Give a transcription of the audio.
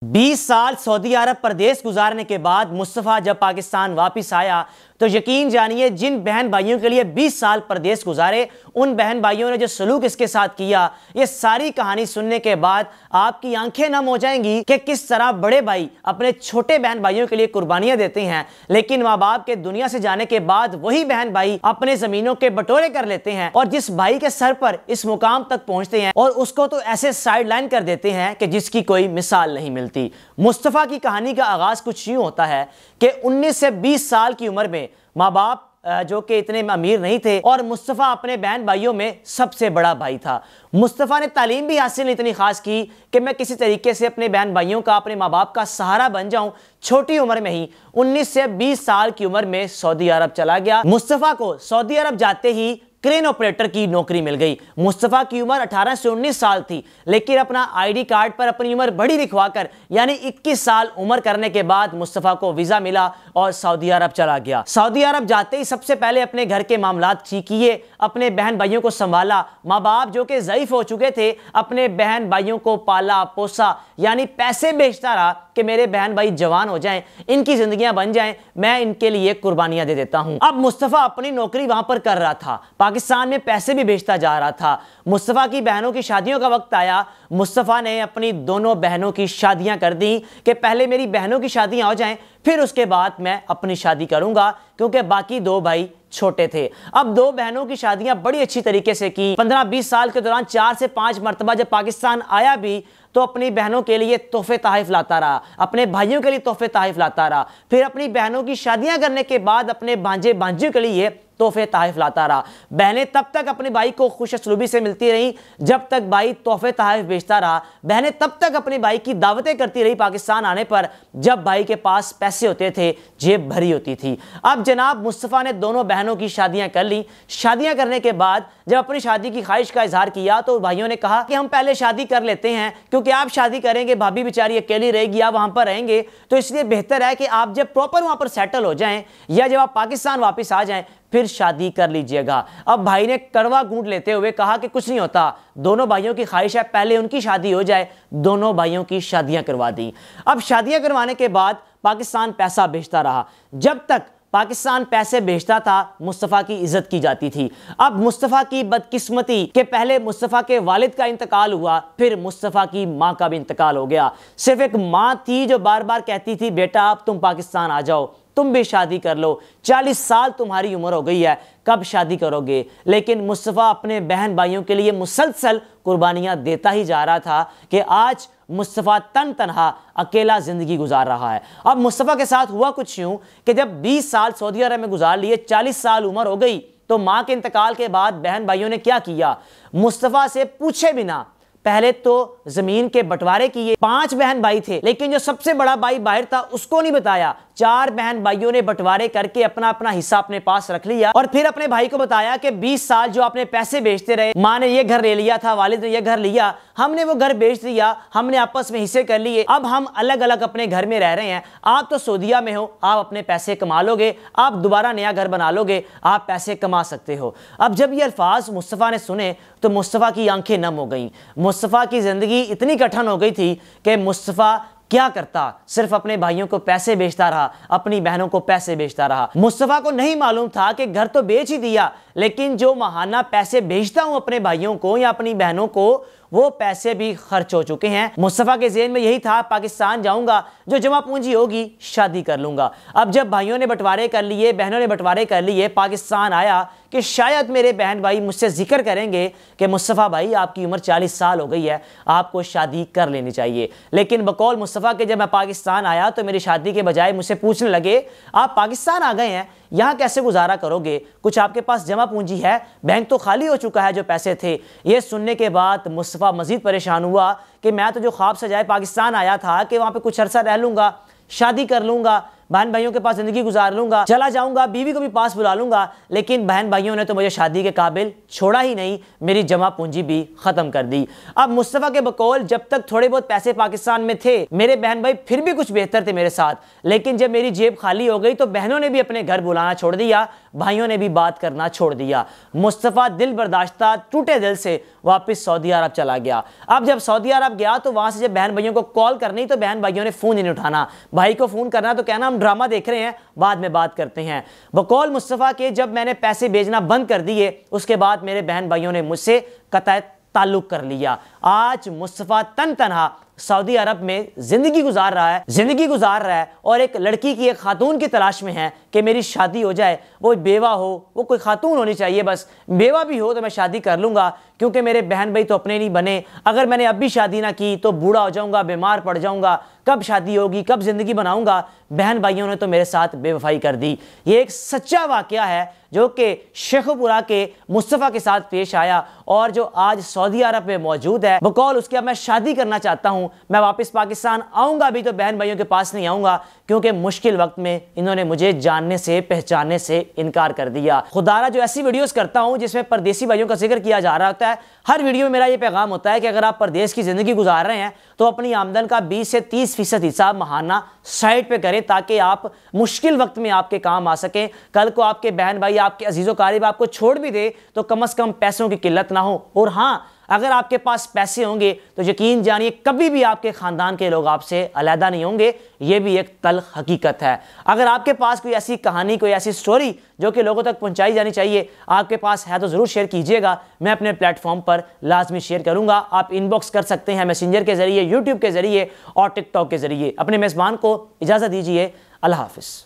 20 साल सऊदी अरब प्रदेश गुजारने के बाद मुस्तफ़ा जब पाकिस्तान वापस आया तो यकीन जानिए जिन बहन भाइयों के लिए 20 साल प्रदेश गुजारे उन बहन भाइयों ने जो सलूक इसके साथ किया, ये सारी कहानी सुनने के बाद आपकी आंखें नम हो जाएंगी कि किस तरह बड़े भाई अपने छोटे बहन भाइयों के लिए कुर्बानियां देते हैं, लेकिन माँ बाप के दुनिया से जाने के बाद वही बहन भाई अपने जमीनों के बटोरे कर लेते हैं और जिस भाई के सर पर इस मुकाम तक पहुंचते हैं और उसको तो ऐसे साइड लाइन कर देते हैं कि जिसकी कोई मिसाल नहीं मिलती। मुस्तफ़ा की कहानी का आगाज कुछ यूं होता है कि 19 से 20 साल की उम्र में माँ बाप जो कि इतने अमीर नहीं थे और मुस्तफ़ा अपने बहन भाइयों में सबसे बड़ा भाई था। मुस्तफ़ा ने तालीम भी हासिल इतनी खास की कि मैं किसी तरीके से अपने बहन भाइयों का, अपने माँ बाप का सहारा बन जाऊं। छोटी उम्र में ही 19 से 20 साल की उम्र में सऊदी अरब चला गया। मुस्तफ़ा को सऊदी अरब जाते ही क्रेन ऑपरेटर की नौकरी मिल गई। मुस्तफ़ा की उम्र 18 से 19 साल थी, लेकिन अपना आईडी कार्ड पर अपनी उम्र बड़ी लिखवाकर यानी 21 साल उम्र करने के बाद मुस्तफ़ा को वीज़ा मिला और सऊदी अरब चला गया। सऊदी अरब जाते ही सबसे पहले अपने घर के मामलात ठीक किए, अपने बहन भाइयों को संभाला। माँ बाप जो कि ज़ईफ़ हो चुके थे, अपने बहन भाइयों को पाला पोसा, यानी पैसे बेचता रहा कि मेरे बहन भाई जवान हो जाएं, इनकी जिंदगियां बन जाएं, मैं इनके लिए कुर्बानियां दे देता हूं। अब मुस्तफ़ा अपनी नौकरी वहां पर कर रहा था, पाकिस्तान में पैसे भी बेचता जा रहा था। मुस्तफ़ा की बहनों की शादियों का वक्त आया। मुस्तफ़ा ने अपनी दोनों बहनों की शादियां कर दी कि पहले मेरी बहनों की शादियां हो जाएं, फिर उसके बाद मैं अपनी शादी करूंगा, क्योंकि बाकी दो भाई छोटे थे। अब दो बहनों की शादियां बड़ी अच्छी तरीके से की। 15-20 साल के दौरान 4 से 5 मरतबा जब पाकिस्तान आया भी तो अपनी बहनों के लिए तोहफे तोहफ़ लाता रहा, अपने भाइयों के लिए तोहफे तोहफ़ लाता रहा। फिर अपनी बहनों की शादियां करने के बाद अपने भांजे भांजियों के लिए तोहफे तोहफ़ लाता रहा। बहनें तब तक अपने भाई को खुश असलूबी से मिलती रहीं जब तक भाई तोहफे तोहफ़ बेचता रहा। बहनें तब तक अपने भाई की दावतें करती रही पाकिस्तान आने पर जब भाई के पास पैसे होते थे, जेब भरी होती थी। अब जनाब मुस्तफ़ा ने दोनों बहनों की शादियां कर ली। शादियां करने के बाद जब अपनी शादी की ख्वाहिश का इजहार किया तो भाइयों ने कहा कि हम पहले शादी कर लेते हैं, क्योंकि आप शादी करेंगे भाभी बेचारी अकेली रहेगी, आप वहां पर रहेंगे, तो इसलिए बेहतर है कि आप जब प्रॉपर वहां पर सेटल हो जाएं या जब आप पाकिस्तान वापस आ जाएं फिर शादी कर लीजिएगा। अब भाई ने कड़वा घूंट लेते हुए कहा कि कुछ नहीं होता, दोनों भाइयों की ख्वाहिश है पहले उनकी शादी हो जाए। दोनों भाइयों की शादियां करवा दी। अब शादियां करवाने के बाद पाकिस्तान पैसा बेचता रहा। जब तक पाकिस्तान पैसे बेचता था मुस्तफ़ा की इज्जत की जाती थी। अब मुस्तफ़ा की बदकिस्मती के पहले मुस्तफ़ा के वालिद का इंतकाल हुआ, फिर मुस्तफ़ा की माँ का भी इंतकाल हो गया। सिर्फ एक माँ थी जो बार बार कहती थी बेटा अब तुम पाकिस्तान आ जाओ, तुम भी शादी कर लो, 40 साल तुम्हारी उम्र हो गई है, कब शादी करोगे। लेकिन मुस्तफ़ा अपने बहन भाइयों के लिए मुसलसल कुर्बानियां देता ही जा रहा था कि आज मुस्तफ़ा तन तनहा अकेला ज़िंदगी गुजार रहा है। अब मुस्तफ़ा के साथ हुआ कुछ यूँ कि जब 20 साल सऊदी अरब में गुजार लिए, 40 साल उम्र हो गई, तो माँ के इंतकाल के बाद बहन भाइयों ने क्या किया, मुस्तफ़ा से पूछे बिना पहले तो जमीन के बंटवारे किए। 5 बहन भाई थे, लेकिन जो सबसे बड़ा भाई बाहर था उसको नहीं बताया। 4 बहन भाइयों ने बंटवारे करके अपना अपना हिस्सा अपने पास रख लिया और फिर अपने भाई को बताया कि 20 साल जो आपने पैसे बेचते रहे, माँ ने ये घर ले लिया था, वालिद ने ये घर लिया, हमने वो घर बेच दिया, हमने आपस में हिस्से कर लिए, अब हम अलग अलग अपने घर में रह रहे हैं। आप तो सऊदीया में हो, आप अपने पैसे कमा लोगे, आप दोबारा नया घर बना लोगे, आप पैसे कमा सकते हो। अब जब ये अल्फाज मुस्तफ़ा ने सुने तो मुस्तफ़ा की आंखें नम हो गईं। मुस्तफ़ा की ज़िंदगी इतनी कठिन हो गई थी कि मुस्तफ़ा क्या करता, सिर्फ अपने भाइयों को पैसे बेचता रहा, अपनी बहनों को पैसे बेचता रहा। मुस्तफ़ा को नहीं मालूम था कि घर तो बेच ही दिया, लेकिन जो माहाना पैसे बेचता हूं अपने भाइयों को या अपनी बहनों को, वो पैसे भी खर्च हो चुके हैं। मुस्तफ़ा के ज़हन में यही था पाकिस्तान जाऊंगा, जो जमा पूंजी होगी शादी कर लूंगा। अब जब भाइयों ने बंटवारे कर लिए, बहनों ने बंटवारे कर लिए, पाकिस्तान आया कि शायद मेरे बहन भाई मुझसे जिक्र करेंगे कि मुस्तफ़ा भाई आपकी उम्र 40 साल हो गई है, आपको शादी कर लेनी चाहिए। लेकिन बकौल मुस्तफ़ा के जब मैं पाकिस्तान आया तो मेरी शादी के बजाय मुझसे पूछने लगे आप पाकिस्तान आ गए हैं, यहाँ कैसे गुजारा करोगे, कुछ आपके पास जमा पूंजी है, बैंक तो खाली हो चुका है जो पैसे थे। ये सुनने के बाद मुस्तफ़ा मज़ीद परेशान हुआ कि मैं तो जो ख्वाब सजाए पाकिस्तान आया था कि वहाँ पे कुछ अरसा रह लूँगा, शादी कर लूँगा, बहन भाइयों के पास ज़िंदगी गुजार लूँगा, चला जाऊँगा, बीवी को भी पास बुला लूँगा, लेकिन बहन भाइयों ने तो मुझे शादी के काबिल छोड़ा ही नहीं, मेरी जमा पूंजी भी ख़त्म कर दी। अब मुस्तफ़ा के बकौल जब तक थोड़े बहुत पैसे पाकिस्तान में थे, मेरे बहन भाई फिर भी कुछ बेहतर थे मेरे साथ, लेकिन जब मेरी जेब खाली हो गई तो बहनों ने भी अपने घर बुलाना छोड़ दिया, भाइयों ने भी बात करना छोड़ दिया। मुस्तफ़ा दिल बर्दाश्ता टूटे दिल से वापस सऊदी अरब चला गया। अब जब सऊदी अरब गया तो वहां से जब बहन भाइयों को कॉल करनी तो बहन भाइयों ने फ़ोन नहीं उठाना। भाई को फ़ोन करना तो कहना हम ड्रामा देख रहे हैं, बाद में बात करते हैं। बकौल मुस्तफ़ा के जब मैंने पैसे भेजना बंद कर दिए उसके बाद मेरे बहन भाइयों ने मुझसे कतई ताल्लुक कर लिया। आज मुस्तफ़ा तन तनहा सऊदी अरब में जिंदगी गुजार रहा है और एक लड़की की, एक खातून की तलाश में है कि मेरी शादी हो जाए। वो बेवा हो, वो कोई खातून होनी चाहिए, बस बेवा भी हो तो मैं शादी कर लूँगा, क्योंकि मेरे बहन भाई तो अपने नहीं बने। अगर मैंने अब भी शादी ना की तो बूढ़ा हो जाऊँगा, बीमार पड़ जाऊँगा, कब शादी होगी, कब ज़िंदगी बनाऊँगा। बहन भाइयों ने तो मेरे साथ बेवफाई कर दी। ये एक सच्चा वाक़या है जो कि शेखपुरा के मुस्तफ़ा के साथ पेश आया और जो आज सऊदी अरब में मौजूद है। बकौल उसके अब मैं शादी करना चाहता हूँ, मैं वापस पाकिस्तान आऊँगा भी तो बहन भाइयों के पास नहीं आऊँगा, क्योंकि मुश्किल वक्त में इन्होंने मुझे जानने से पहचानने से इनकार कर दिया। खुदारा जो ऐसी वीडियोस करता हूँ जिसमें परदेसी भाइयों का जिक्र किया जा रहा होता है, हर वीडियो में मेरा ये पैगाम होता है कि अगर आप परदेश की ज़िंदगी गुजार रहे हैं तो अपनी आमदन का 20 से 30% हिस्सा माहाना साइड पे करें, ताकि आप मुश्किल वक्त में आपके काम आ सकें। कल को आपके बहन भाई, आपके अजीज़ो कारिब आपको छोड़ भी दे तो कम से कम पैसों की किल्लत ना हो। और हाँ, अगर आपके पास पैसे होंगे तो यकीन जानिए कभी भी आपके ख़ानदान के लोग आपसे अलहदा नहीं होंगे। ये भी एक तल्ख हकीकत है। अगर आपके पास कोई ऐसी कहानी, कोई ऐसी स्टोरी जो कि लोगों तक पहुंचाई जानी चाहिए आपके पास है तो ज़रूर शेयर कीजिएगा, मैं अपने प्लेटफॉर्म पर लाजमी शेयर करूंगा। आप इनबॉक्स कर सकते हैं मैसेंजर के ज़रिए, यूट्यूब के ज़रिए और टिकटॉक के ज़रिए। अपने मेज़बान को इजाज़त दीजिए। अल्लाह हाफ़िज़।